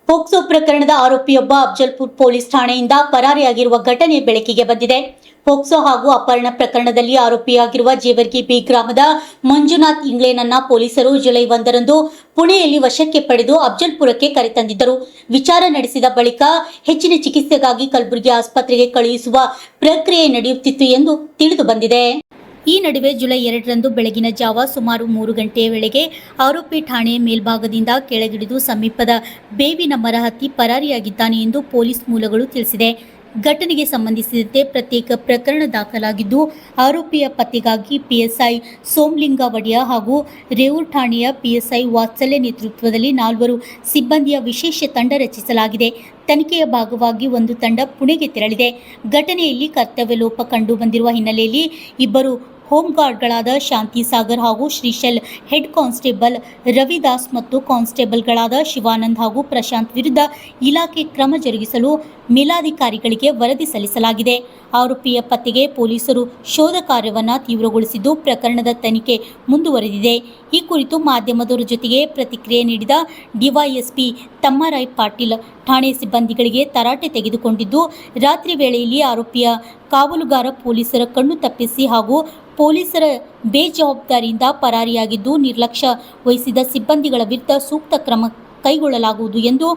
POCSO ಪ್ರಕರಣದ ಆರೋಪಿಯೊಬ್ಬ Afzalpur police ಠಾಣೆಯಿಂದ ಪರಾರಿಯಾಗಿರುವ ಘಟನೆ ಬೆಳಕಿಗೆ ಬಂದಿದೆ. ಪೋಕ್ಸೋ ಹಾಗೂ ಅಪಹರಣ ಪ್ರಕರಣದಲ್ಲಿ ಆರೋಪಿಯಾಗಿರುವ ಜೇವರ್ಗಿ ಬಿ ಗ್ರಾಮದ ಮಂಜುನಾಥ್ ಇಂಗ್ಲೇನನ್ನ ಪೊಲೀಸರು ಜುಲೈ 1ರಂದು ಪುಣೆಯಲ್ಲಿ ವಶಕ್ಕೆ ಪಡೆದು ಅಫಜಲ್ಪುರಕ್ಕೆ ಕರೆತಂದಿದ್ದರು. ವಿಚಾರ ನಡೆಸಿದ ಬಳಿಕ ಹೆಚ್ಚಿನ ಚಿಕಿತ್ಸೆಗಾಗಿ ಕಲಬುರಗಿ ಆಸ್ಪತ್ರೆಗೆ ಕಳುಹಿಸುವ ಪ್ರಕ್ರಿಯೆ ನಡೆಯುತ್ತಿತ್ತು ಎಂದು ತಿಳಿದು ಬಂದಿದೆ. ಈ ನಡುವೆ ಜುಲೈ 2ರಂದು ಬೆಳಗಿನ ಜಾವ ಸುಮಾರು 3 ಗಂಟೆಯ ವೇಳೆಗೆ ಆರೋಪಿ ಠಾಣೆ ಮೇಲ್ಭಾಗದಿಂದ ಕೆಳಗಿಳಿದು ಸಮೀಪದ ಬೇವಿನ ಮರ ಹತ್ತಿ ಪರಾರಿಯಾಗಿದ್ದಾನೆ ಎಂದು ಪೊಲೀಸ್ ಮೂಲಗಳು ತಿಳಿಸಿದೆ. ಘಟನೆಗೆ ಸಂಬಂಧಿಸಿದಂತೆ ಪ್ರತ್ಯೇಕ ಪ್ರಕರಣ ದಾಖಲಾಗಿದ್ದು, ಆರೋಪಿಯ ಪತ್ತೆಗಾಗಿ ಪಿಎಸ್ಐ ಸೋಮಲಿಂಗ ಒಡೆಯ ಹಾಗೂ ರೇವೂರ್ ಠಾಣೆಯ ಪಿಎಸ್ಐ ವಾತ್ಸಲ್ಯ ನೇತೃತ್ವದಲ್ಲಿ 4 ಸಿಬ್ಬಂದಿಯ ವಿಶೇಷ ತಂಡ ರಚಿಸಲಾಗಿದೆ. ತನಿಖೆಯ ಭಾಗವಾಗಿ ಒಂದು ತಂಡ ಪುಣೆಗೆ ತೆರಳಿದೆ. ಘಟನೆಯಲ್ಲಿ ಕರ್ತವ್ಯ ಲೋಪ ಕಂಡು ಬಂದಿರುವ ಹಿನ್ನೆಲೆಯಲ್ಲಿ ಇಬ್ಬರು ಹೋಮ್ ಗಾರ್ಡ್ಗಳಾದ ಶಾಂತಿ ಸಾಗರ್ ಹಾಗೂ ಶ್ರೀಶೈಲ್, ಹೆಡ್ ಕಾನ್ಸ್ಟೇಬಲ್ ರವಿದಾಸ್ ಮತ್ತು ಕಾನ್ಸ್ಟೇಬಲ್ಗಳಾದ ಶಿವಾನಂದ್ ಹಾಗೂ ಪ್ರಶಾಂತ್ ವಿರುದ್ಧ ಇಲಾಖೆ ಕ್ರಮ ಜರುಗಿಸಲು ಮೇಲಾಧಿಕಾರಿಗಳಿಗೆ ವರದಿ ಸಲ್ಲಿಸಲಾಗಿದೆ. ಆರೋಪಿಯ ಪತ್ತೆಗೆ ಪೊಲೀಸರು ಶೋಧ ಕಾರ್ಯವನ್ನು ತೀವ್ರಗೊಳಿಸಿದ್ದು, ಪ್ರಕರಣದ ತನಿಖೆ ಮುಂದುವರೆದಿದೆ. ಈ ಕುರಿತು ಮಾಧ್ಯಮದವರ ಜೊತೆಗೆ ಪ್ರತಿಕ್ರಿಯೆ ನೀಡಿದ ಡಿವೈಎಸ್ಪಿ ತಮ್ಮರಾಯ್ ಪಾಟೀಲ್, ಠಾಣೆ ಸಿಬ್ಬಂದಿಗಳಿಗೆ ತರಾಟೆ ತೆಗೆದುಕೊಂಡಿದ್ದು, ರಾತ್ರಿ ವೇಳೆಯಲ್ಲಿ ಆರೋಪಿಯ ಕಾವಲುಗಾರ ಪೊಲೀಸರ ಕಣ್ಣು ತಪ್ಪಿಸಿ ಹಾಗೂ ಪೊಲೀಸರ ಬೇಜವಾಬ್ದಾರಿಯಿಂದ ಪರಾರಿಯಾಗಿದ್ದು, ನಿರ್ಲಕ್ಷ್ಯ ವಹಿಸಿದ ಸಿಬ್ಬಂದಿಗಳ ವಿರುದ್ಧ ಸೂಕ್ತ ಕ್ರಮ ಕೈಗೊಳ್ಳಲಾಗುವುದು ಎಂದು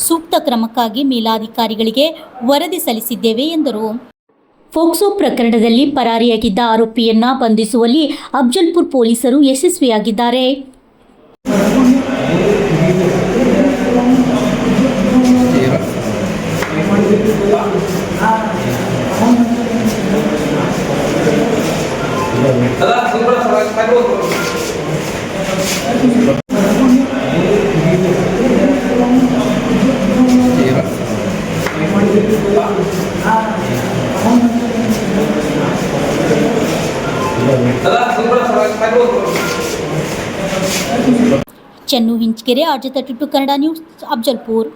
ಸೂಕ್ತ ಕ್ರಮಕ್ಕಾಗಿ ಮೇಲಾಧಿಕಾರಿಗಳಿಗೆ ವರದಿ ಸಲ್ಲಿಸಿದ್ದೇವೆ ಎಂದರು. ಪೋಕ್ಸೋ ಪ್ರಕರಣದಲ್ಲಿ ಪರಾರಿಯಾಗಿದ್ದ ಆರೋಪಿಯನ್ನ ಬಂಧಿಸುವಲ್ಲಿ ಅಫಜಲ್ಪುರ್ ಪೊಲೀಸರು ಯಶಸ್ವಿಯಾಗಿದ್ದಾರೆ. ಚನ್ನು ಹಿಂಚಕೆರೆ, ಆರ್ಜೆ 32 ಕನ್ನಡ ನ್ಯೂಸ್, ಅಫಜಲ್ಪುರ್.